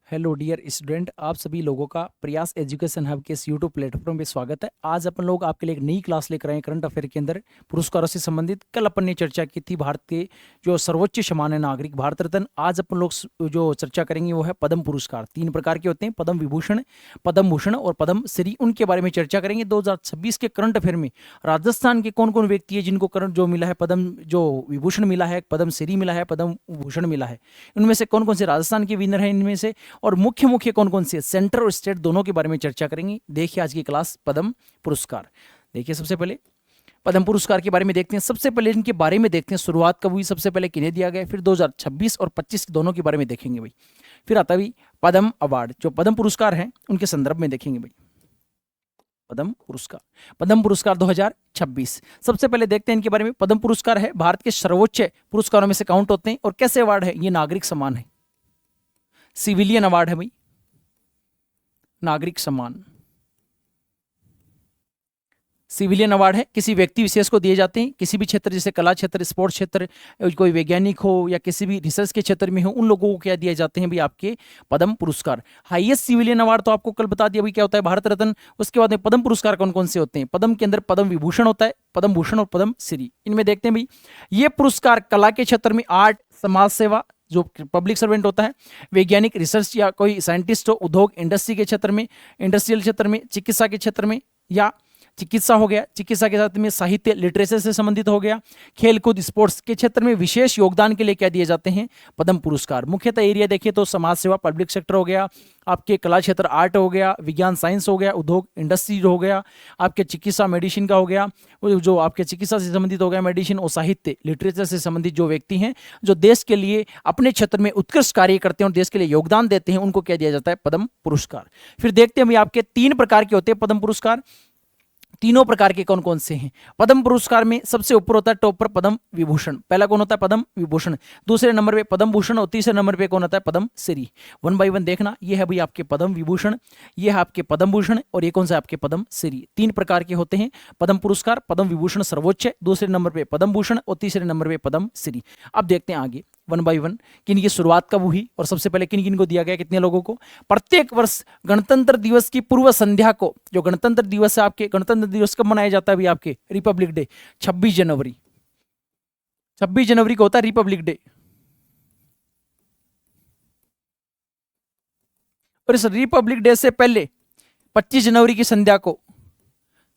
Hello dear student, आप सभी लोगों का प्रयास एजुकेशन हब के इस यूट्यूब प्लेटफॉर्म पे स्वागत है। आज अपन लोग आपके लिए एक नई क्लास लेकर आए हैं करंट अफेयर के अंदर पुरस्कारों से संबंधित। कल अपन ने चर्चा की थी भारत के जो सर्वोच्च सम्मान नागरिक भारत रत्न। आज अपन लोग जो चर्चा करेंगे वो है पद्म पुरस्कार। तीन प्रकार के होते हैं, पद्म विभूषण, पद्म भूषण और पद्म श्री। उनके बारे में चर्चा करेंगे। 2026 के करंट अफेयर में राजस्थान के कौन कौन व्यक्ति है जिनको करंट जो मिला है पद्म जो विभूषण मिला है, पद्म श्री मिला है, पद्म भूषण मिला है, इनमें से कौन कौन से राजस्थान के विनर हैं इनमें से, और मुख्य मुख्य कौन कौन से सेंटर और स्टेट दोनों के बारे में चर्चा करेंगे। देखिए आज की क्लास पद्म पुरस्कार। देखिए सबसे पहले पद्म पुरस्कार के बारे में देखते हैं। सबसे पहले इनके बारे में देखते हैं, शुरुआत कब हुई, सबसे पहले किन्हें दिया गया, फिर 2026 और 25 दोनों के बारे में देखेंगे भाई। फिर आता है पद्म अवार्ड, जो पद्म पुरस्कार हैं उनके संदर्भ में देखेंगे भाई। पद्म पुरस्कार 2026 सबसे पहले देखते हैं इनके बारे में। पद्म पुरस्कार है भारत के सर्वोच्च पुरस्कारों में से काउंट होते हैं। और कैसे अवार्ड है, ये नागरिक सम्मान है, सिविलियन अवार्ड है भाई, नागरिक सम्मान सिविलियन अवार्ड है, किसी व्यक्ति विशेष को दिए जाते हैं किसी भी क्षेत्र, जैसे कला क्षेत्र, स्पोर्ट्स क्षेत्र, कोई वैज्ञानिक हो या किसी भी रिसर्च के क्षेत्र में हो, उन लोगों को क्या दिए जाते हैं भाई, आपके पद्म पुरस्कार। हाईएस्ट सिविलियन अवार्ड तो आपको कल बता दिया भाई क्या होता है, भारत रत्न। उसके बाद में पद्म पुरस्कार कौन कौन से होते हैं। पद्म के अंदर पद्म विभूषण होता है, पद्म भूषण और पद्म श्री। इनमें देखते हैं भाई, ये पुरस्कार कला के क्षेत्र में, आर्ट, समाज सेवा, जो पब्लिक सर्वेंट होता है, वैज्ञानिक रिसर्च या कोई साइंटिस्ट हो, उद्योग इंडस्ट्री के क्षेत्र में, इंडस्ट्रियल क्षेत्र में, चिकित्सा के क्षेत्र में, या चिकित्सा हो गया, चिकित्सा के साथ में साहित्य लिटरेचर से संबंधित हो गया, खेलकूद स्पोर्ट्स के क्षेत्र में विशेष योगदान के लिए क्या दिए जाते हैं, पद्म पुरस्कार। मुख्यतः एरिया देखिए तो समाज सेवा पब्लिक सेक्टर हो गया, आपके कला क्षेत्र आर्ट हो गया, विज्ञान साइंस हो गया, उद्योग इंडस्ट्री हो गया, आपके चिकित्सा मेडिसिन का हो गया, जो आपके चिकित्सा से संबंधित हो गया मेडिसिन, और साहित्य लिटरेचर से संबंधित जो व्यक्ति हैं जो देश के लिए अपने क्षेत्र में उत्कृष्ट कार्य करते हैं और देश के लिए योगदान देते हैं, उनको क्या दिया जाता है, पद्म पुरस्कार। फिर देखते हैं आपके तीन प्रकार के होते हैं पद्म पुरस्कार। तीनों प्रकार के कौन कौन से हैं। पद्म पुरस्कार में सबसे ऊपर होता है टॉप पर पद्म विभूषण। पहला कौन होता है, पद्म विभूषण। दूसरे नंबर पे पद्म भूषण और तीसरे नंबर पे कौन होता है, Padma Shri. One by one देखना, ये है भाई आपके पद्म विभूषण, ये है आपके पद्म भूषण, और ये कौन सा आपके पद्म श्री। तीन प्रकार के होते हैं पद्म पुरस्कार। पद्म विभूषण सर्वोच्च है, दूसरे नंबर पे पद्म भूषण और तीसरे नंबर पे पद्म श्री। अब देखते हैं आगे वन बाय वन किन की शुरुआत कब हुई और सबसे पहले किन किन को दिया गया, कितने लोगों को। प्रत्येक वर्ष गणतंत्र दिवस की पूर्व संध्या को, जो गणतंत्र दिवस है आपके, गणतंत्र दिवस कब मनाया जाता है भाई आपके, रिपब्लिक डे 26 जनवरी। 26 जनवरी को होता है रिपब्लिक डे। और इस रिपब्लिक डे से पहले 25 जनवरी की संध्या को,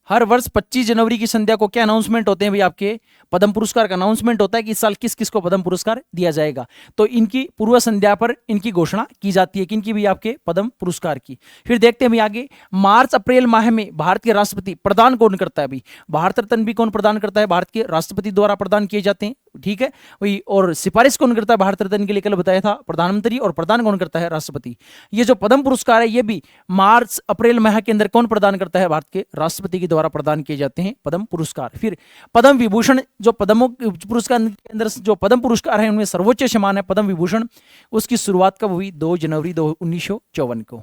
हर वर्ष 25 जनवरी की संध्या को क्या अनाउंसमेंट होते हैं भाई, आपके पद्म पुरस्कार का अनाउंसमेंट होता है कि इस साल किस किस को पद्म पुरस्कार दिया जाएगा। तो इनकी पूर्व संध्या पर इनकी घोषणा की जाती है, किनकी भी, आपके पद्म पुरस्कार की। फिर देखते हैं भाई आगे, मार्च अप्रैल माह में भारत के राष्ट्रपति प्रदान कौन करता है भाई, भारत रत्न भी कौन प्रदान करता है, भारत के राष्ट्रपति द्वारा प्रदान किए जाते हैं, ठीक है वही। और सिफारिश कौन करता है भारत रत्न के लिए, कल बताया था प्रधानमंत्री, और प्रदान कौन करता है, राष्ट्रपति। ये जो पद्म पुरस्कार है ये भी मार्च अप्रैल माह के अंदर कौन प्रदान करता है, भारत के राष्ट्रपति के द्वारा प्रदान किए जाते हैं पद्म पुरस्कार। फिर पद्म विभूषण, जो पद्म पुरस्कार के अंदर जो पद्म पुरस्कार है उनमें सर्वोच्च सम्मान है पद्म विभूषण। उसकी शुरुआत कब हुई, 2 जनवरी 1954 को।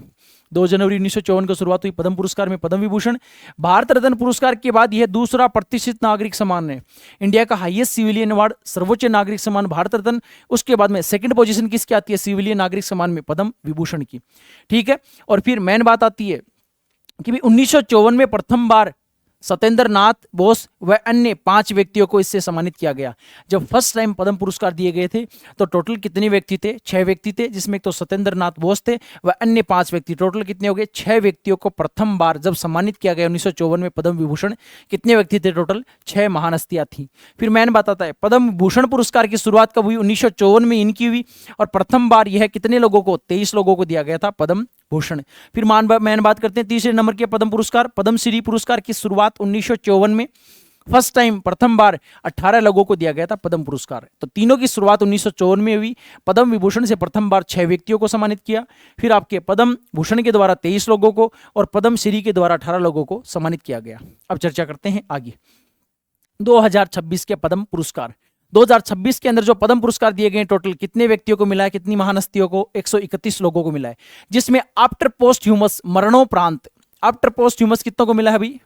2 जनवरी 1954 को शुरुआत हुई पद्म पुरस्कार में पद्म विभूषण। भारत रत्न पुरस्कार के बाद यह दूसरा प्रतिष्ठित नागरिक सम्मान है, इंडिया का हाईएस्ट सिविलियन अवार्ड, सर्वोच्च नागरिक सम्मान भारत रत्न। उसके बाद में सेकंड पोजीशन किसकी आती है, सिविलियन नागरिक सम्मान में पद्म विभूषण की, ठीक है। और फिर मेन बात आती है कि 1954 में प्रथम बार सत्येंद्र नाथ बोस व अन्य 5 व्यक्तियों को इससे सम्मानित किया गया। जब फर्स्ट टाइम पद्म पुरस्कार दिए गए थे तो टोटल कितने व्यक्ति थे, 6 व्यक्ति थे, जिसमें एक तो सत्येंद्र नाथ बोस थे व अन्य 5 व्यक्ति, टोटल कितने हो गए, 6 व्यक्तियों को प्रथम बार जब सम्मानित किया गया 1954 में पद्म विभूषण। कितने व्यक्ति थे, टोटल 6 महान हस्तियां थी। फिर मैंने बताता है पद्म भूषण पुरस्कार की शुरुआत कब हुई, 1954 में इनकी हुई, और प्रथम बार यह कितने लोगों को, 23 लोगों को दिया गया था पद्म भूषण। फिर मैंने बात करते हैं तीसरे नंबर के पद्म पुरस्कार। पद्म श्री पुरस्कार की शुरुआत 1954 में फर्स्ट टाइम प्रथम बार 18 लोगों को दिया गया था पद्म पुरस्कार। तो तीनों की शुरुआत 1954 में हुई। पद्म विभूषण से प्रथम बार 6 व्यक्तियों को सम्मानित किया, फिर आपके पद्म भूषण के द्वारा 23 लोगों को और पद्म श्री के द्वारा 18 लोगों को सम्मानित किया गया। अब चर्चा करते हैं आगे 2026 के पद्म पुरस्कार। 2026 के अंदर जो पद्म पुरस्कार दिए गए टोटल कितने व्यक्तियों को मिला है, कितनी महान हस्तियों को, 131 लोगों को मिला है, जिसमें आफ्टर पोस्ट ह्यूमस, मरणोपरांत, आफ्टर पोस्ट ह्यूमस कितनों को मिला है भाई,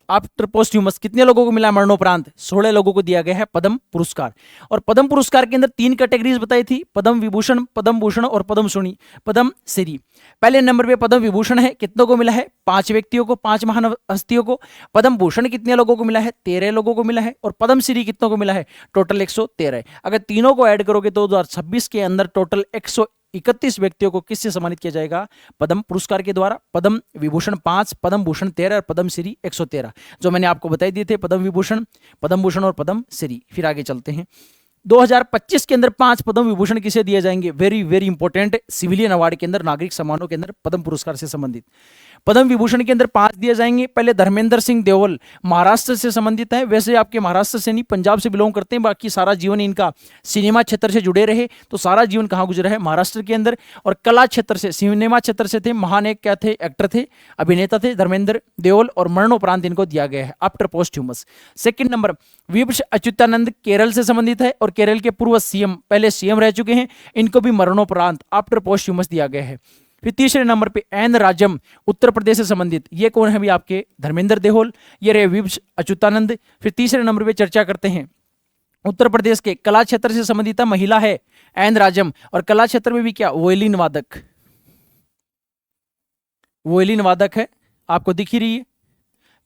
आफ्टर पोस्ट्यूमस कितने लोगों को मिला है मरणोपरांत? 16 लोगों को दिया गया है पद्म पुरस्कार। और पद्म पुरस्कार के अंदर 3 कैटेगरीज बताई थी, पद्म विभूषण, पद्म भूषण और पद्म श्री, पद्म श्री। पहले नंबर पे पद्म विभूषण है, कितनों को मिला है? 5 व्यक्तियों को, 5 महान हस्तियों को। पद्म भूषण कितने लोगों को मिला है? 13 लोगों को मिला है। और पद्म श्री कितनों को मिला है? टोटल 113। अगर तीनों को ऐड करोगे तो 2026 के अंदर टोटल 131 व्यक्तियों को किससे सम्मानित किया जाएगा? पद्म पुरस्कार के द्वारा। पद्म विभूषण 5, पद्म भूषण 13 और पद्म श्री 113, जो मैंने आपको बताई दिए थे, पद्म विभूषण, पद्म भूषण और पद्म श्री। फिर आगे चलते हैं। 2025 के अंदर 5 पद्म विभूषण किसे दिए जाएंगे? Very very important, civilian award के अंदर, नागरिक सम्मानों के अंदर पद्म पुरस्कार से संबंधित पद्म विभूषण के अंदर 5 दिए जाएंगे। पहले धर्मेंद्र सिंह देओल, महाराष्ट्र से संबंधित है। वैसे आपके महाराष्ट्र से नहीं, पंजाब से बिलोंग करते हैं, बाकी सारा जीवन इनका सिनेमा क्षेत्र से जुड़े रहे, तो सारा जीवन कहाँ गुजरा है? महाराष्ट्र के अंदर। और कला क्षेत्र से, सिनेमा क्षेत्र से थे, महान एक क्या थे? एक्टर थे, अभिनेता थे धर्मेंद्र देओल, और मरणोपरांत इनको दिया गया है आफ्टर पोस्ट्यूमस। सेकंड नंबर विभूष अच्युतानंद केरल से संबंधित है, और केरल के पूर्व सीएम, पहले सीएम रह चुके हैं, इनको भी मरणोपरांत आफ्टर पोस्ट्यूमस दिया गया है। फिर तीसरे नंबर पे एन राजम, उत्तर प्रदेश से संबंधित, ये कौन है भी? आपके धर्मेंद्र देओल, ये रहे विभूष अच्युतानंद। फिर तीसरे नंबर पे चर्चा करते हैं उत्तर प्रदेश के कला क्षेत्र से संबंधित महिला है एन राजम, और कला क्षेत्र में भी क्या? वोयलिन वादक, वोयलिन वादक है, आपको दिख ही रही है,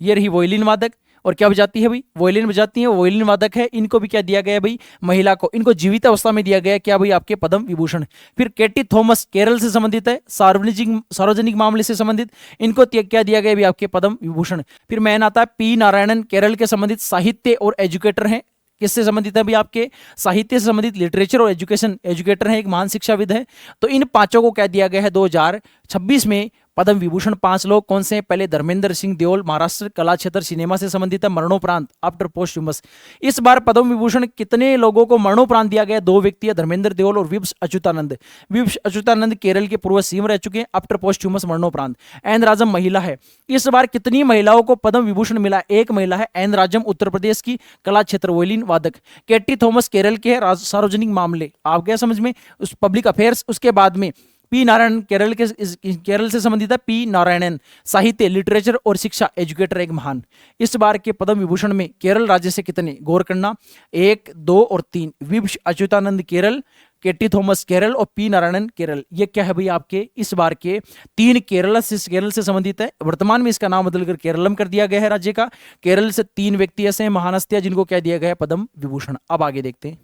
ये रही वोयलिन वादक। और क्या बजाती है भाई? वोयलिन बजाती है, वोयलिन वादक है। इनको भी क्या दिया गया भाई? महिला को, इनको जीवित अवस्था में दिया गया क्या भाई? आपके पद्म विभूषण। फिर केटी थॉमस केरल से संबंधित है, सार्वजनिक मामले से संबंधित, इनको क्या दिया गया भी? आपके पद्म विभूषण। फिर मैन आता है पी नारायणन, केरल के संबंधित साहित्य और एजुकेटर हैं। किससे संबंधित है भी? आपके साहित्य से संबंधित, लिटरेचर और एजुकेटर है, एक महान शिक्षाविद है। तो इन 5 को क्या दिया गया है? 2026 में पद्म विभूषण 5 लोग कौन से हैं? पहले धर्मेंद्र सिंह देओल, महाराष्ट्र, कला क्षेत्र, सिनेमा से संबंधित है, मरणोपरांत आफ्टर पोस्ट्यूमस। इस बार पद्म विभूषण कितने लोगों को मरणोपरांत दिया गया? 2 व्यक्ति है, धर्मेंद्र देओल और विभूष अच्युतानंद। विभूष अच्युतानंद केरल के पूर्व सीएम रह चुके हैं, आफ्टर पोस्ट्यूमस मरणोपरांत। एन राजम महिला है। इस बार कितनी महिलाओं को पद्म विभूषण मिला? 1 महिला है, एन राजम, उत्तर प्रदेश की, कला क्षेत्र, वोयलिन वादक। केटी थॉमस केरल के है, सार्वजनिक मामले, आप गया समझ में, उस पब्लिक अफेयर्स। उसके बाद में पी नारायणन, केरल से संबंधित है, पी नारायणन, साहित्य, लिटरेचर और शिक्षा, एजुकेटर, एक महान। इस बार के पद्म विभूषण में केरल राज्य से कितने? गौर करना, 1, 2 और 3। विभूष अच्युतानंद केरल, केटी थॉमस केरल और पी नारायणन केरल। ये क्या है भाई? आपके इस बार के 3 केरल से संबंधित है। वर्तमान में इसका नाम बदलकर केरलम कर दिया गया है राज्य का। केरल से 3 व्यक्ति ऐसे हैं महान हस्तियां, जिनको क्या दिया गया है? पद्म विभूषण। अब आगे देखते हैं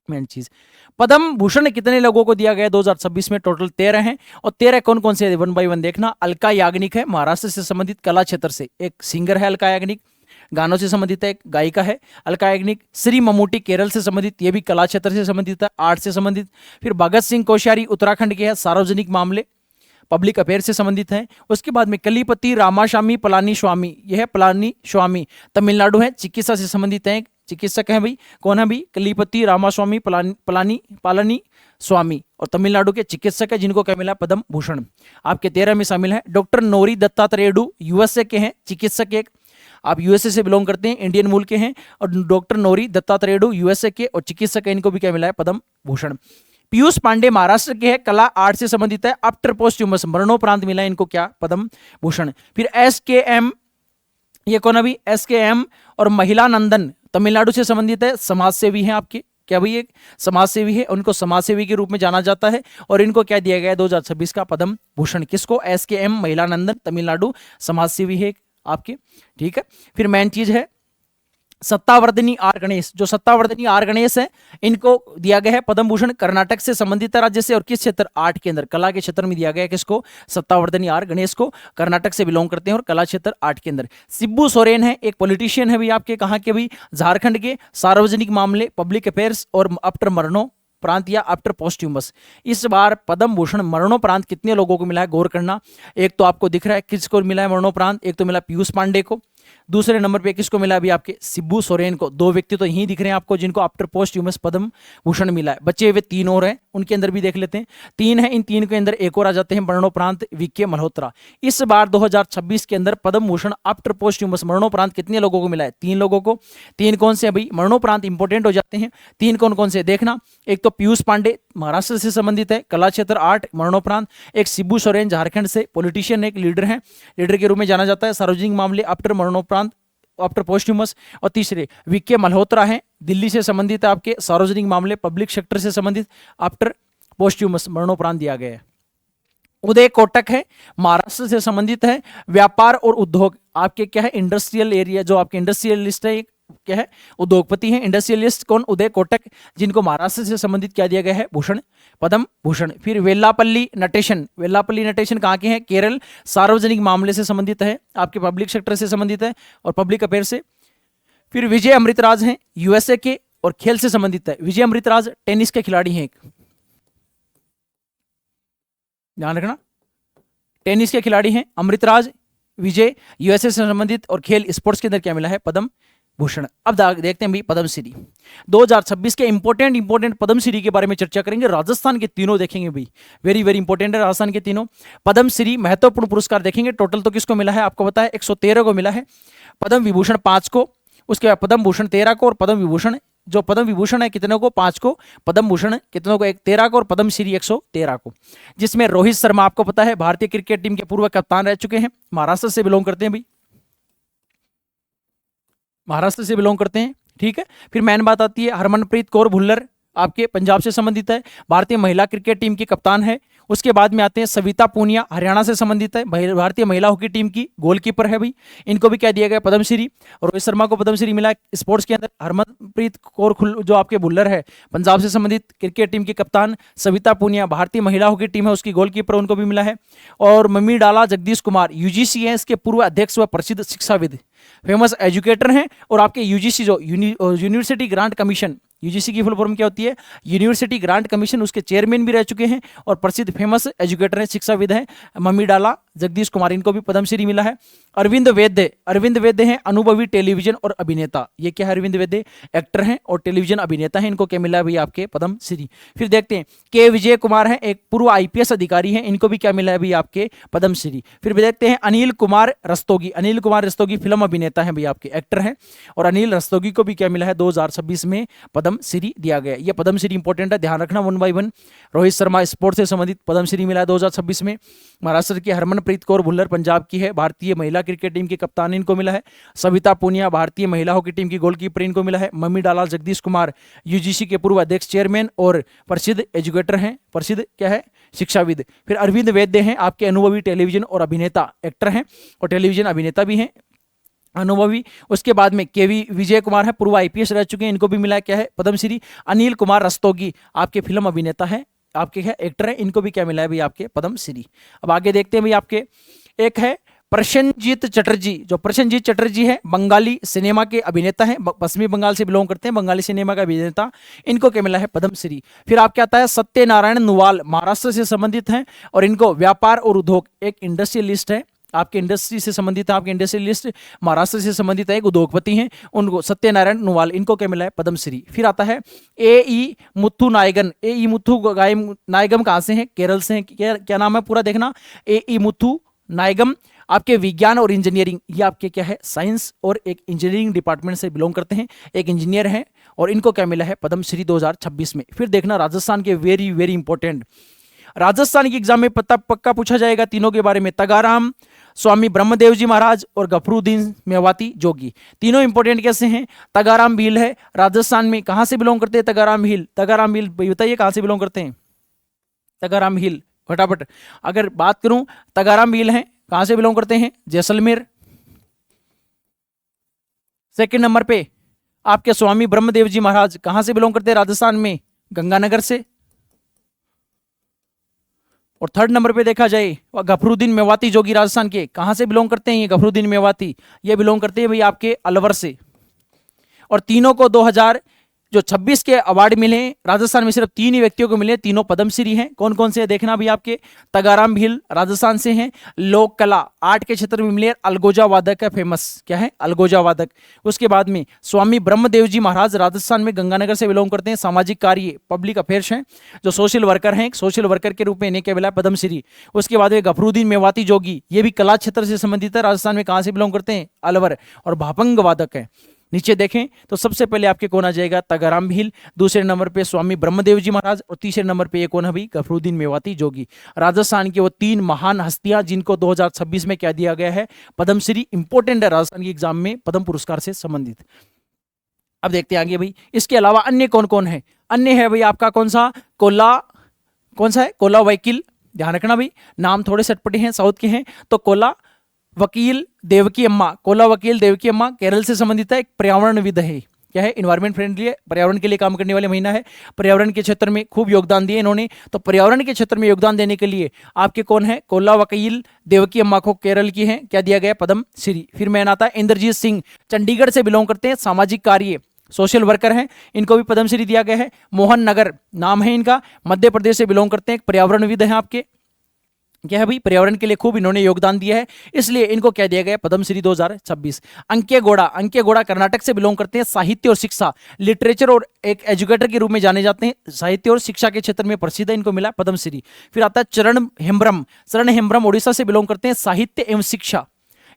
मेन चीज, पद्म भूषण कितने लोगों को दिया गया 2026 में? टोटल 13 हैं। और 13 कौन कौन से? 1 बाय 1 देखना। अलका याग्निक है, महाराष्ट्र से संबंधित, कला क्षेत्र से, एक सिंगर है अलका याग्निक, गानों से संबंधित है, एक गायिका है अलका याग्निक। श्री ममूटी केरल से संबंधित, ये भी कला क्षेत्र से संबंधित है, आर्ट से संबंधित। फिर भगत सिंह कोश्यारी उत्तराखंड के है, सार्वजनिक मामले, पब्लिक अफेयर से संबंधित है। उसके बाद में कलीपति रामास्वामी पलानी स्वामी, यह है पलानी स्वामी, तमिलनाडु है, चिकित्सा से संबंधित है, चिकित्सक है भाई। कौन है भाई? कलीपति रामास्वामी पालानी स्वामी, और तमिलनाडु के चिकित्सक है, जिनको क्या मिला? पद्म भूषण। आपके 13 में शामिल है। डॉक्टर नोरी दत्तात्रेयडू यूएसए के हैं, चिकित्सक, एक आप यूएसए से बिलोंग करते हैं, इंडियन मूल के हैं, और डॉक्टर नोरी दत्तात्रेयडू यूएसए के और चिकित्सक है, इनको भी क्या मिला है? पद्म भूषण। पीयूष पांडे महाराष्ट्र के हैं, कला आर्ट से संबंधित है, आफ्टर पोस्ट्यूमस मरणोपरांत मिला है इनको क्या? पद्म भूषण। फिर एसकेएम, ये कौन है भाई? एसकेएम और महिला नंदन, तमिलनाडु से संबंधित है, समाज सेवी हैं आपके, क्या भाई? एक समाज सेवी है, उनको समाज सेवी के रूप में जाना जाता है, और इनको क्या दिया गया है 2026 का पद्म भूषण? किसको? एसकेएम, महिला नंदन, तमिलनाडु, समाज सेवी है आपके, ठीक है। फिर मेन चीज है सत्तावर्धिनी आर गणेश, जो सत्तावर्धिनी आर गणेश है, इनको दिया गया है पद्म भूषण, कर्नाटक से संबंधित राज्य से, और किस क्षेत्र? आर्ट के अंदर, कला के क्षेत्र में दिया गया है किसको? सत्तावर्धिनी आर गणेश को, कर्नाटक से बिलोंग करते हैं और कला क्षेत्र आर्ट के अंदर। शिबू सोरेन है, एक पॉलिटिशियन है भाई आपके, कहाँ के भाई? झारखंड के, सार्वजनिक मामले, पब्लिक अफेयर्स और आफ्टर मरणोपरांत या आफ्टर पोस्ट्यूमस। इस बार पद्म भूषण मरणोपरांत कितने लोगों को मिला है? गौर करना। एक तो आपको दिख रहा है किसको मिला है मरणोपरांत, एक तो मिला पीयूष पांडे को, दूसरे नंबर पे किसको मिला अभी? आपके शिबू सोरेन को। 2 व्यक्ति तो यही दिख रहे हैं आपको जिनको आफ्टर पोस्ट्यूमस पद्म भूषण मिला है। बचे हुए 3 और हैं, उनके अंदर भी देख लेते हैं। 3 हैं, इन 3 के अंदर एक और आ जाते हैं मरणोपरांत वीके मल्होत्रा। इस बार 2026 के अंदर पद्म भूषण आफ्टर पोस्ट्यूमस मरणोपरांत कितने लोगों को मिला है? 3 लोगों को। 3 कौन से अभी मरणोपरांत इंपॉर्टेंट हो जाते हैं? 3 कौन कौन से देखना। एक तो पीयूष पांडे महाराष्ट्र से संबंधित है, कला क्षेत्र आर्ट मरणोपरांत। एक शिबू सोरेन झारखंड से, पॉलिटिशियन, एक लीडर हैं, लीडर के रूप में जाना जाता है, सार्वजनिक मामले आफ्टर मरणोपरांत, आफ्टर पोस्ट्यूमस। और तीसरे वीके मल्होत्रा हैं, दिल्ली से संबंधित है, आपके सार्वजनिक मामले पब्लिक सेक्टर से संबंधित, आफ्टर पोस्ट्यूमस मरणोपरांत दिया गया है। उदय कोटक है, महाराष्ट्र से संबंधित है, व्यापार और उद्योग, आपके क्या है इंडस्ट्रियल एरिया, जो आपके इंडस्ट्रियलिस्ट है, क्या है उद्योगपति हैं इंडस्ट्रियलिस्ट, कौन उदय कोटक, जिनको महाराष्ट्र से संबंधित क्या दिया गया है भूषण, पद्म भूषण। फिर वेल्लापल्ली नटेशन, वेल्लापल्ली नटेशन कहाँ के हैं, केरल, सार्वजनिक मामले से संबंधित है, आपके पब्लिक सेक्टर से संबंधित है और पब्लिक अफेयर से। फिर विजय अमृतराज हैं, यूएसए के और खेल से संबंधित है। विजय अमृतराज टेनिस के खिलाड़ी हैं, ध्यान रखना, टेनिस के खिलाड़ी हैं अमृतराज विजय, यूएसए से संबंधित और खेल स्पोर्ट्स के अंदर क्या मिला है, पद्म भूषण। अब देखते हैं भाई पद्मश्री 2026 के इंपॉर्टेंट पद्मश्री के बारे में चर्चा करेंगे। राजस्थान के तीनों देखेंगे भाई, वेरी वेरी इंपॉर्टेंट है राजस्थान के तीनों। पद्मश्री महत्वपूर्ण पुरस्कार देखेंगे, टोटल तो किसको मिला है आपको पता है 113 को मिला है, पद्म विभूषण 5 को, उसके बाद पद्म भूषण 13 को और पद्म विभूषण, जो पद्म विभूषण है कितने को 5 को, पद्म भूषण कितनों को 13 को और पद्मश्री 113 को, जिसमें रोहित शर्मा आपको पता है भारतीय क्रिकेट टीम के पूर्व कप्तान रह चुके हैं, महाराष्ट्र से बिलोंग करते हैं भाई, महाराष्ट्र से बिलोंग करते हैं, ठीक है। फिर मेन बात आती है हरमनप्रीत कौर भुल्लर, आपके पंजाब से संबंधित है, भारतीय महिला क्रिकेट टीम की कप्तान है। उसके बाद में आते हैं सविता पूनिया, हरियाणा से संबंधित है, भारतीय महिला हॉकी टीम की गोलकीपर है भाई, इनको भी क्या दिया गया पद्मश्री। और रोहित शर्मा को पद्मश्री मिला स्पोर्ट्स के अंदर। हरमनप्रीत कौर जो आपके भुल्लर है पंजाब से संबंधित क्रिकेट टीम की कप्तान, सविता पूनिया भारतीय महिला हॉकी टीम है उसकी गोलकीपर, उनको भी मिला है। और मम्मी डाला जगदीश कुमार यूजीसी है, इसके पूर्व अध्यक्ष व प्रसिद्ध शिक्षाविद, फेमस एजुकेटर हैं। और आपके यूजीसी जो यूनिवर्सिटी ग्रांट कमीशन, यूजीसी की फुल फॉर्म क्या होती है, यूनिवर्सिटी ग्रांट कमीशन, उसके चेयरमैन भी रह चुके हैं और प्रसिद्ध फेमस एजुकेटर हैं, शिक्षाविद हैं मम्मी डाला जगदीश कुमार, इनको भी पद्मश्री मिला है। अरविंद वैद्य हैं अनुभवी टेलीविजन और अभिनेता, ये क्या है अरविंद वैद्य, एक्टर हैं और टेलीविजन अभिनेता हैं, इनको क्या मिला है भाई आपके पद्मश्री। फिर देखते हैं के विजय कुमार हैं, एक पूर्व आईपीएस अधिकारी हैं, इनको भी क्या मिला है भाई आपके पद्मश्री। फिर देखते हैं अनिल कुमार रस्तोगी फिल्म अभिनेता है भाई आपके, एक्टर हैं और अनिल रस्तोगी को भी क्या मिला है 2026 में पद्मश्री दिया गया। ये पद्मश्री इंपॉर्टेंट है, ध्यान रखना 1 by 1। रोहित शर्मा स्पोर्ट्स से संबंधित पद्मश्री मिला है 2026 में। महाराष्ट्र की हरमनप्रीत कौर भुल्लर पंजाब की है, भारतीय महिला क्रिकेट टीम की कप्तान, इनको मिला है। सविता पूनिया भारतीय महिला हॉकी टीम की गोलकीपर, इनको मिला है। मम्मी डाला जगदीश कुमार यूजीसी के पूर्व अध्यक्ष चेयरमैन और प्रसिद्ध एजुकेटर हैं, प्रसिद्ध क्या है शिक्षाविद। फिर अरविंद वैद्य हैं आपके अनुभवी टेलीविजन और अभिनेता, एक्टर हैं और टेलीविजन अभिनेता भी हैं अनुभवी। उसके बाद में केवी विजय कुमार है, पूर्व आईपीएस रह चुके हैं, इनको भी मिला है क्या है पद्मश्री। अनिल कुमार रस्तोगी आपके फिल्म अभिनेता है, आपके है एक्टर है, इनको भी क्या मिला है भाई आपके पद्मश्री। अब आगे देखते हैं भाई आपके, एक है प्रसेनजीत चटर्जी, जो प्रसेनजीत चटर्जी है बंगाली सिनेमा के अभिनेता हैं, पश्चिमी बंगाल से बिलोंग करते हैं, बंगाली सिनेमा का अभिनेता, इनको क्या मिला है पद्मश्री। फिर आपके आता है सत्यनारायण नुवाल, महाराष्ट्र से संबंधित हैं और इनको व्यापार और उद्योग, एक इंडस्ट्रियलिस्ट है आपके इंडस्ट्री से संबंधित है, आपके इंडस्ट्रियलिस्ट महाराष्ट्र से संबंधित है, एक उद्योगपति हैं, उनको सत्यनारायण नुवाल, इनको क्या मिला है पद्मश्री। फिर आता है ए मुथु नायगन, मुथु नायगम कहाँ से हैं, केरल से हैं, क्या नाम है पूरा देखना, ए मुथु नायगम आपके विज्ञान और इंजीनियरिंग, ये आपके क्या है साइंस और एक इंजीनियरिंग डिपार्टमेंट से बिलोंग करते हैं, एक इंजीनियर हैं और इनको क्या मिला है पद्मश्री 2026 में। फिर देखना राजस्थान के वेरी वेरी इंपॉर्टेंट, राजस्थान की एग्जाम में पक्का पूछा जाएगा तीनों के बारे में, तगाराम स्वामी ब्रह्मदेव जी महाराज और गफरुद्दीन मेवाती जोगी, तीनों इंपॉर्टेंट कैसे हैं। तगाराम भील है राजस्थान में, कहां से बिलोंग करते हैं तगाराम भील, बताइए कहां से बिलोंग करते हैं तगाराम भील फटाफट। अगर बात करूं तगाराम भील हैं कहां से बिलोंग करते हैं, जैसलमेर। सेकंड नंबर पे आपके स्वामी ब्रह्मदेव जी महाराज कहां से बिलोंग करते हैं, राजस्थान में, गंगानगर से। और थर्ड नंबर पे देखा जाए गफरुद्दीन मेवाती जोगी राजस्थान के, कहां से बिलोंग करते हैं ये गफरुद्दीन मेवाती, ये बिलोंग करते हैं भाई आपके अलवर से। और तीनों को 2026 के अवार्ड मिले, राजस्थान में सिर्फ 3 ही व्यक्तियों को मिले, तीनों पद्मश्री हैं। कौन कौन से देखना भी आपके, तगाराम भील राजस्थान से हैं, लोक कला आर्ट के क्षेत्र में मिले, अलगोजा वादक है फेमस, क्या है अलगोजा वादक। उसके बाद में स्वामी ब्रह्मदेव जी महाराज राजस्थान में गंगानगर से बिलोंग करते हैं, सामाजिक कार्य पब्लिक अफेयर्स हैं, जो सोशल वर्कर हैं, सोशल वर्कर के रूप में इन्हें क्या मिला पद्मश्री। उसके बाद में गफरुद्दीन मेवाती जोगी, ये भी कला क्षेत्र से संबंधित है, राजस्थान में कहां से बिलोंग करते हैं अलवर, और भापंग वादक है। नीचे देखें तो सबसे पहले आपके कौन आ जाएगा, तगाराम भील, दूसरे नंबर पे स्वामी ब्रह्मदेव जी महाराज, और तीसरे नंबर पे ये कौन है भाई, गफरुद्दीन मेवाती जोगी। राजस्थान के वो 3 महान हस्तियां जिनको 2026 में क्या दिया गया है, पद्मश्री। इंपॉर्टेंट है राजस्थान के एग्जाम में पद्म पुरस्कार से संबंधित। अब देखते हैं आगे भाई, इसके अलावा अन्य कौन कौन है। अन्य है भाई आपका कौन सा, कोला, कौन सा है, कोला वकील, ध्यान रखना भाई नाम थोड़े सटपटे हैं, साउथ के हैं। तो कोला वकील देवकी अम्मा, कोला वकील देवकी अम्मा केरल से संबंधित है, एक पर्यावरणविद है। क्या है, इन्वायरमेंट फ्रेंडली है, पर्यावरण के लिए काम करने वाले महीना है। पर्यावरण के क्षेत्र में खूब योगदान दिए इन्होंने, तो पर्यावरण के क्षेत्र में योगदान देने के लिए आपके कौन है, कोला वकील देवकी अम्मा को केरल की है, क्या दिया गया, पद्म श्री। फिर मैन आता है इंद्रजीत सिंह, चंडीगढ़ से बिलोंग करते हैं, सामाजिक कार्य सोशल वर्कर हैं, इनको भी पद्मश्री दिया गया है। मोहन नगर नाम है इनका, मध्य प्रदेश से बिलोंग करते हैं, पर्यावरणविद हैं आपके, क्या है भाई, पर्यावरण के लिए खूब इन्होंने योगदान दिया है, इसलिए इनको क्या दिया गया, पद्मश्री 2026। अंके गौड़ा कर्नाटक से बिलोंग करते हैं, साहित्य और शिक्षा, लिटरेचर और एक एजुकेटर के रूप में जाने जाते हैं, साहित्य और शिक्षा के क्षेत्र में प्रसिद्ध है, इनको मिला पद्मश्री। फिर आता है चरण हेम्ब्रम उड़ीसा से बिलोंग करते हैं, साहित्य एवं शिक्षा,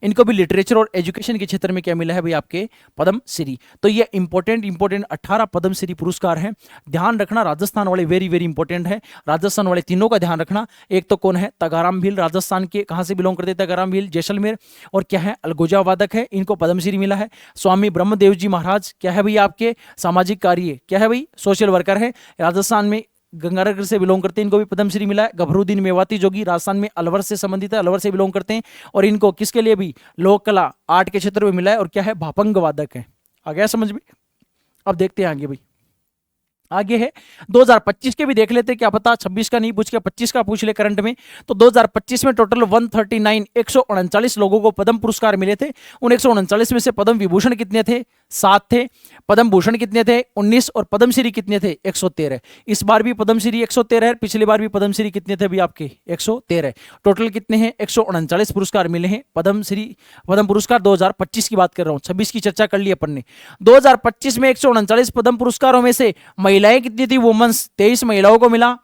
इनको भी लिटरेचर और एजुकेशन के क्षेत्र में क्या मिला है भाई, आपके पद्मश्री। तो ये इंपॉर्टेंट 18 पद्मश्री पुरस्कार हैं। ध्यान रखना राजस्थान वाले वेरी वेरी इंपॉर्टेंट है, राजस्थान वाले तीनों का ध्यान रखना। एक तो कौन है, तगाराम भील, राजस्थान के कहां से बिलोंग करते हैं, तगाराम भील जैसलमेर, और क्या है, अलगोजा वादक है, इनको पद्मश्री मिला है। स्वामी ब्रह्मदेव जी महाराज क्या है भाई, आपके सामाजिक कार्य, क्या है भाई, सोशल वर्कर है, राजस्थान में गंगानगर से बिलोंग करते हैं, इनको भी पद्मश्री मिला है। गफरुद्दीन मेवाती जोगी राजस्थान में अलवर से संबंधित है, अलवर से बिलोंग करते हैं, और इनको किसके लिए भी, लोक कला आर्ट के क्षेत्र में मिला है, और क्या है, भापंग वादक है। आ गया समझ में। अब देखते हैं आगे भाई, आगे है 2025 के भी देख लेते, क्या पता 26 का नहीं पूछ के 25 का पूछ ले करंट में। तो 2025 में टोटल 139 लोगों को पद्म पुरस्कार मिले थे। उन 139 में से पद्म विभूषण कितने थे, 7 थे, पद्म भूषण कितने थे, 19, और पद्मश्री कितने थे, 113। इस बार भी पद्मश्री 113 है, पिछली बार भी पद्मश्री कितने थे भी आपके, 113। टोटल कितने हैं, 139 पुरस्कार मिले हैं पद्म पुरस्कार 2025 की बात कर रहा हूं, 26 की चर्चा कर ली अपन ने। 2025 में 139 पद्म पुरस्कारों में से महिलाएं कितनी थी, वुमेन्स 23 महिलाओं को मिला,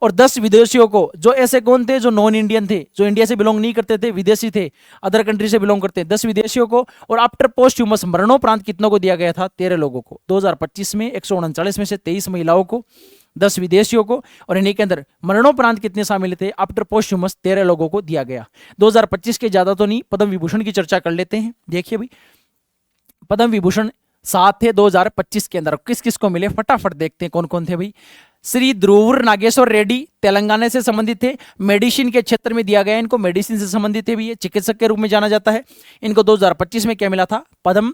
और 10 विदेशियों को, जो ऐसे कौन थे, जो नॉन इंडियन थे, जो इंडिया से बिलोंग नहीं करते थे, विदेशी थे, अदर कंट्री से बिलोंग करते हैं, 10 विदेशियों को। और आफ्टर पोस्ट ह्यूमस, मरणोपरांत कितनों को दिया गया था, 13 लोगों को। 2025 में 139 में से 23 महिलाओं को, 10 विदेशियों को, और इन्हीं के अंदर मरणोपरांत कितने शामिल थे, आफ्टर पोस्ट ह्यूमस 13 लोगों को दिया गया। 2025 के ज्यादा तो नहीं, पद्म विभूषण की चर्चा कर लेते हैं। देखिए भाई, पद्म विभूषण 7 थे 2025 के अंदर, किस किस को मिले फटाफट देखते हैं कौन कौन थे भाई। श्री ध्रुव नागेश्वर रेड्डी तेलंगाना से संबंधित थे, मेडिसिन के क्षेत्र में दिया गया इनको, मेडिसिन से संबंधित थे भी, ये चिकित्सक के रूप में जाना जाता है। इनको 2025 में क्या मिला था, पद्म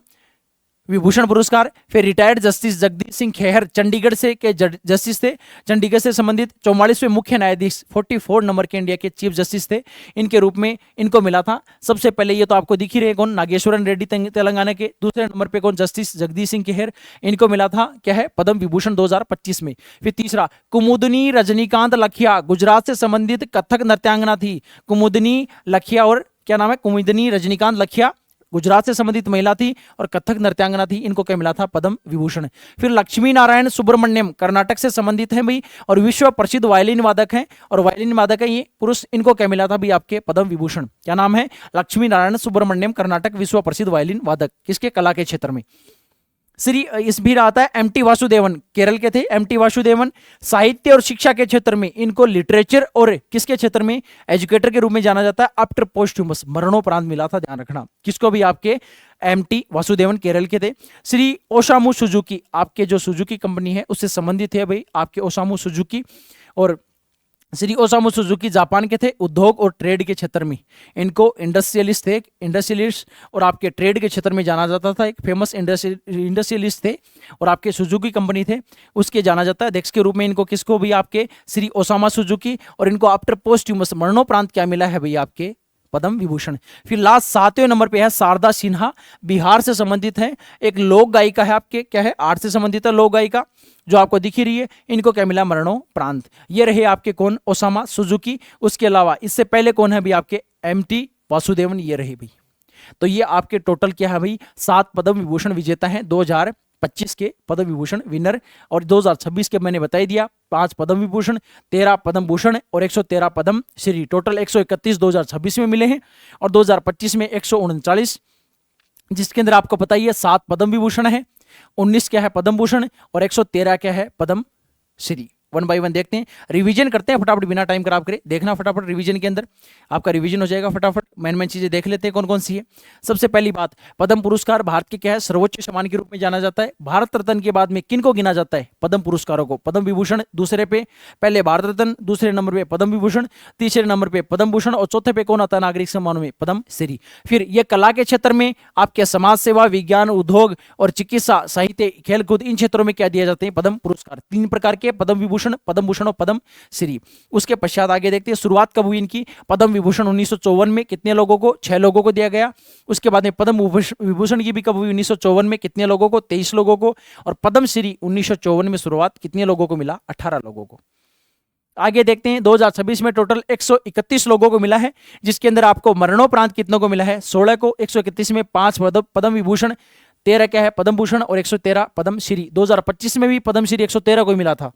विभूषण पुरस्कार। फिर रिटायर्ड जस्टिस जगदीश सिंह खेहर चंडीगढ़ से के जस्टिस थे, चंडीगढ़ से संबंधित 44वें मुख्य न्यायाधीश 44 नंबर के इंडिया के चीफ जस्टिस थे, इनके रूप में इनको मिला था। सबसे पहले ये तो आपको दिख ही रहे कौन, नागेश्वरन रेड्डी तेलंगाना के। दूसरे नंबर पे कौन, जस्टिस जगदीश सिंह खेहर, इनको मिला था क्या है, पद्म विभूषण 2025 में। फिर तीसरा, कुमुदनी रजनीकांत लखिया, गुजरात से संबंधित कथक नृत्यांगना थी, कुमुदनी लखिया, और क्या नाम है, कुमुदनी रजनीकांत लखिया, गुजरात से संबंधित महिला थी और कथक नृत्यांगना थी, इनको क्या मिला था, पद्म विभूषण। फिर लक्ष्मी नारायण सुब्रमण्यम कर्नाटक से संबंधित है भाई, और विश्व प्रसिद्ध वायलिन वादक हैं, और वायलिन वादक है ये पुरुष, इनको क्या मिला था भाई आपके, पद्म विभूषण। क्या नाम है, लक्ष्मी नारायण सुब्रमण्यम, कर्नाटक, विश्व प्रसिद्ध वायलिन वादक, किसके, कला के क्षेत्र में। श्री इस भी आता है एम टी वासुदेवन, केरल के थे एम टी वासुदेवन, साहित्य और शिक्षा के क्षेत्र में इनको लिटरेचर और किसके क्षेत्र में, एजुकेटर के रूप में जाना जाता है, आफ्टर पोस्ट ह्यूमस, मरणोपरांत मिला था, ध्यान रखना किसको भी, आपके एम टी वासुदेवन केरल के थे। श्री ओसामू सुजुकी, आपके जो सुजुकी कंपनी है उससे संबंधित है भाई आपके ओसामू सुजुकी, और श्री ओसामू सुजुकी जापान के थे, उद्योग और ट्रेड के क्षेत्र में इनको इंडस्ट्रियलिस्ट थे, इंडस्ट्रियलिस्ट और आपके ट्रेड के क्षेत्र में जाना जाता था, एक फेमस इंडस्ट्रियलिस्ट थे, और आपके सुजुकी कंपनी थे उसके जाना जाता है अध्यक्ष के रूप में इनको, किसको भी आपके श्री ओसामा सुजुकी, और इनको आफ्टर पोस्ट ह्यूमस मरणोपरांत क्या मिला है भाई आपके, पद्म विभूषण। फिर लास्ट 7वें नंबर पे है शारदा सिन्हा, बिहार से संबंधित है, एक लोक गायिका है आपके, क्या है, आर्ट से संबंधित है, लोक गायिका जो आपको दिख ही रही है, इनको क्या मिला, मरणोपरांत। ये रहे आपके कौन, ओसामा सुजुकी। उसके अलावा इससे पहले कौन है भी आपके, एम टी वासुदेवन, ये रहे भाई। तो ये आपके टोटल क्या है भाई, 7 पद्म विभूषण विजेता हैं 2025 के पद्म विभूषण विनर, और 2026 के मैंने बता ही दिया 5 पद्म विभूषण, 13 पद्म भूषण और 113 पद्म श्री, टोटल 131 2026 में मिले हैं, और 2025 में 139 जिसके अंदर आपको पता ही है 7 पद्म विभूषण है, 19 क्या है पद्म भूषण और 113 क्या है Padma Shri. One by one देखते हैं, रिवीजन करते हैं फटाफट बिना टाइम खराब करे। देखना फटाफट रिवीजन के अंदर आपका रिवीजन हो जाएगा। फटाफट मेन चीजें देख लेते हैं कौन कौन सी है। सबसे पहली बात, पद्म पुरस्कार भारत के क्या है सर्वोच्च सम्मान के रूप में जाना जाता है। भारत रत्न के बाद में किन को गिना जाता है? पद्म पुरस्कारों को। पद्म विभूषण दूसरे पे, पहले भारत रत्न, दूसरे नंबर पे पद्म विभूषण, तीसरे नंबर पे पद्म भूषण और चौथे पे कौन आता है नागरिक सम्मानों में? पद्म श्री। फिर ये कला के क्षेत्र में आपके समाज सेवा, विज्ञान, उद्योग और चिकित्सा, साहित्य, खेलकूद, इन क्षेत्रों में क्या दिए जाते हैं? पद्म पुरस्कार। 3 प्रकार के, पद्म विभूषण, पद्म भूषण और पद्म श्री। उसके पश्चात आगे देखते हैं शुरुआत कब हुई इनकी। पद्म विभूषण 1954 में कितने लोगों को? 6 लोगों को दिया गया। उसके बाद में पद्म विभूषण की भी कब हुई? 1954 में कितने लोगों को? 23 लोगों को। और पद्म श्री 1954 में शुरुआत कितने लोगों को मिला? 18 लोगों को। आगे देखते हैं 2026 में टोटल 131 लोगों को मिला है, जिसके अंदर आपको मरणोपरांत कितनों को मिला है? 16 को। 131 में 5 पद्म विभूषण, 13 क्या है पद्म भूषण और 113 पद्म श्री। 2025 में भी पद्म श्री 113 को मिला था।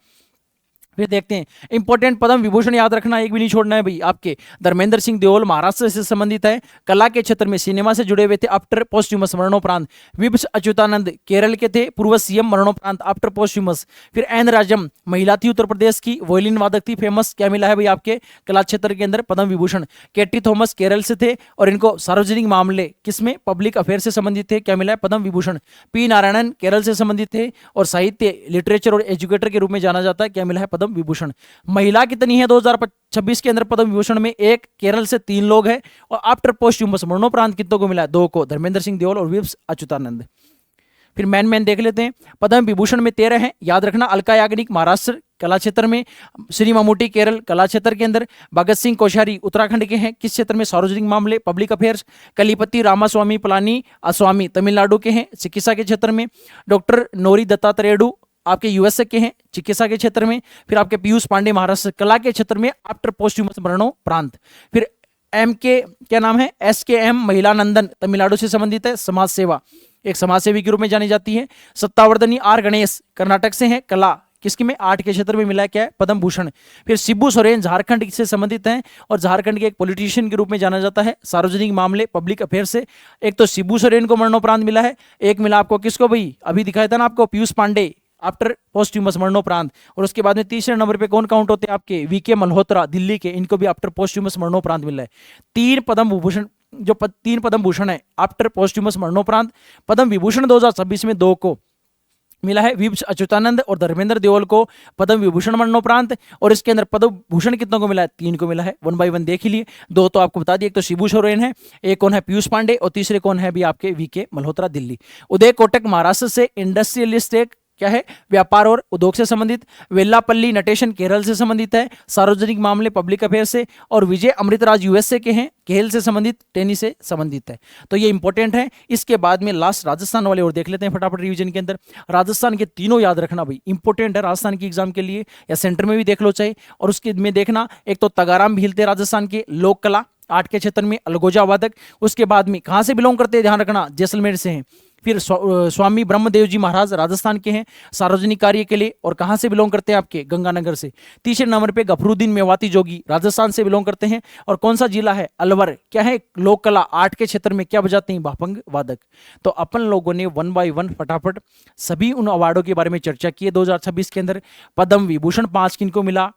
फिर देखते हैं इंपॉर्टेंट पद्म विभूषण याद रखना, एक भी नहीं छोड़ना है भाई। आपके धर्मेंद्र सिंह देओल महाराष्ट्र से संबंधित है, कला के क्षेत्र में सिनेमा से जुड़े हुए थे आफ्टर पोस्ट्यूमस मरणोपरांत। विभ्स अच्युतानंद केरल के थे, पूर्व सीएम मरणोपरांत आफ्टर पोस्ट्यूमस। फिर एन राजम महिला थी उत्तर प्रदेश की, वोलिन वादक थी फेमस, क्या मिला है भाई आपके कला क्षेत्र के अंदर? पद्म विभूषण। केटी थॉमस केरल से थे और इनको सार्वजनिक मामले किसमें? पब्लिक अफेयर से संबंधित थे, क्या मिला है? पद्म विभूषण। पी नारायणन केरल से संबंधित थे और साहित्य, लिटरेचर और एजुकेटर के रूप में जाना जाता है, क्या मिला है? पद्म विभूषण। महिला कितनी है 2026 के अंदर पद्म विभूषण में? 1, केरल से 3 लोग हैं। और आफ्टर पोस्ट्यूमस मरणोपरांत कितनों को मिला है? 2 को, धर्मेंद्र सिंह देओल और विभ्स अच्युतानंद। फिर मैन देख लेते हैं, पद्म विभूषण में 13 हैं, याद रखना। अलका याग्निक महाराष्ट्र कला क्षेत्र में, श्री ममूटी केरल कला क्षेत्र के अंदर, भगत सिंह कोश्यारी उत्तराखंड के हैं, किस क्षेत्र में? सार्वजनिक मामले पब्लिक अफेयर्स। कलीपति रामास्वामी पलानी अस्वामी तमिलनाडु के हैं, चिकित्सा के क्षेत्र में। डॉक्टर नोरी दत्तात्रेयडू आपके यूएसए के हैं, चिकित्सा के क्षेत्र में। फिर आपके पीयूष पांडे महाराष्ट्र कला के क्षेत्र में आफ्टर पोस्ट्यूमस मरणोपरांत। फिर एम के क्या नाम है? SKM महिला नंदन तमिलनाडु से संबंधित है, समाज सेवा, एक समाज सेवी के रूप में जानी जाती है। सत्तावर्धनी R गणेश कर्नाटक से हैं, कला किसके में? आर्ट के क्षेत्र में मिला है, क्या है? पद्म भूषण। फिर शिबू सोरेन झारखंड से संबंधित हैं और झारखंड के एक पॉलिटिशियन के रूप में जाना जाता है, सार्वजनिक मामले पब्लिक अफेयर से। एक तो शिबू सोरेन को मरणोपरांत मिला है, एक मिला आपको किसको भाई? अभी दिखाया था ना आपको, पीयूष पांडे आफ्टर पोस्ट्यूमस मरणोपरांत। और उसके बाद में तीसरे नंबर पे कौन काउंट होते हैं आपके? VK मल्होत्रा दिल्ली के, इनको भी आफ्टर पोस्ट्यूमस मरणोपरांत मिला है। 3 पद्म भूषण, जो 3 पद्म भूषण है आफ्टर पोस्ट्यूमस मरणोपरांत। पद्म विभूषण 2026 में 2 को मिला है, विभ्स अच्युतानंद और धर्मेंद्र देओल को पद्म विभूषण मरणोपरांत। और इसके अंदर पद्म भूषण कितनों को मिला है? 3 को मिला है। 1 बाय 1 देख ही लिए। 2 तो आपको बता दिए, एक तो शिबू सोरेन है, एक कौन है? पीयूष पांडे, और तीसरे कौन है भी आपके? VK मल्होत्रा दिल्ली। उदय कोटक महाराष्ट्र से, इंडस्ट्रियलिस्ट, एक क्या है? व्यापार और उद्योग से संबंधित। वेल्लापल्ली नटेशन केरल से संबंधित है, सार्वजनिक मामले पब्लिक अफेयर से। और विजय अमृतराज यूएसए के हैं, खेल से संबंधित, टेनिस से संबंधित है। तो ये इंपॉर्टेंट है। इसके बाद में लास्ट राजस्थान वाले और देख लेते हैं फटाफट रिवीजन के अंदर। राजस्थान के तीनों याद रखना भाई, इंपॉर्टेंट है राजस्थान की एग्जाम के लिए, या सेंटर में भी देख लो चाहे। और उसके में देखना, एक तो तगाराम भील थे राजस्थान के, लोक कला आर्ट के क्षेत्र में, अलगोजा वादक। उसके बाद में कहां से बिलोंग करते हैं? ध्यान रखना, जैसलमेर से हैं। फिर स्वामी ब्रह्मदेव जी महाराज राजस्थान के हैं, सार्वजनिक कार्य के लिए, और कहां से बिलोंग करते हैं? आपके गंगानगर से। तीसरे नंबर पे गफरुद्दीन मेवाती जोगी राजस्थान से बिलोंग करते हैं। और कौन सा जिला है? अलवर, क्या है? लोक कला आर्ट के क्षेत्र में क्या बजाते हैं? भापंग वादक। तो अपन लोगों ने 1 बाय 1 फटाफट सभी उन अवार्डों के बारे में चर्चा की है 2026 के अंदर। पद्म विभूषण 5 किनको मिला,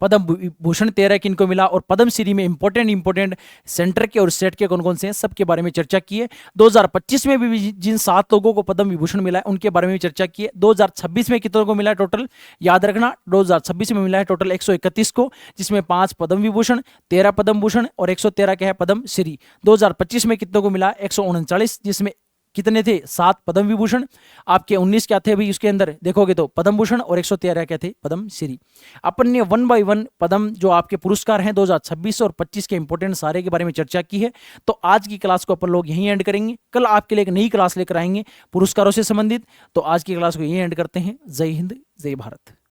पद्म भूषण 13 किनको मिला, और पद्म श्री में इंपॉर्टेंट सेंटर के और स्टेट के कौन कौन से हैं, सबके बारे में चर्चा की है। 2025 में भी जिन 7 लोगों को पद्म विभूषण मिला है उनके बारे में भी चर्चा की है। 2026 में कितनों को मिला है टोटल? याद रखना, 2026 में मिला है टोटल 131 को, जिसमें 5 पद्म विभूषण, 13 पद्म भूषण और 113 क्या है? पद्म श्री। 2025 में कितनों को मिला? 139, जिसमें कितने थे? 7 पद्म विभूषण। आपके 19 क्या थे भाई उसके अंदर देखोगे तो? पद्म भूषण। और 113 क्या थे? पद्म श्री। अपन ने 1 बाय 1 पद्म जो आपके पुरस्कार हैं 2026 और 25 के इंपॉर्टेंट सारे के बारे में चर्चा की है। तो आज की क्लास को अपन लोग यहीं एंड करेंगे। कल आपके लिए एक नई क्लास लेकर आएंगे पुरस्कारों से संबंधित। तो आज की क्लास को यहीं एंड करते हैं। जय हिंद, जय भारत।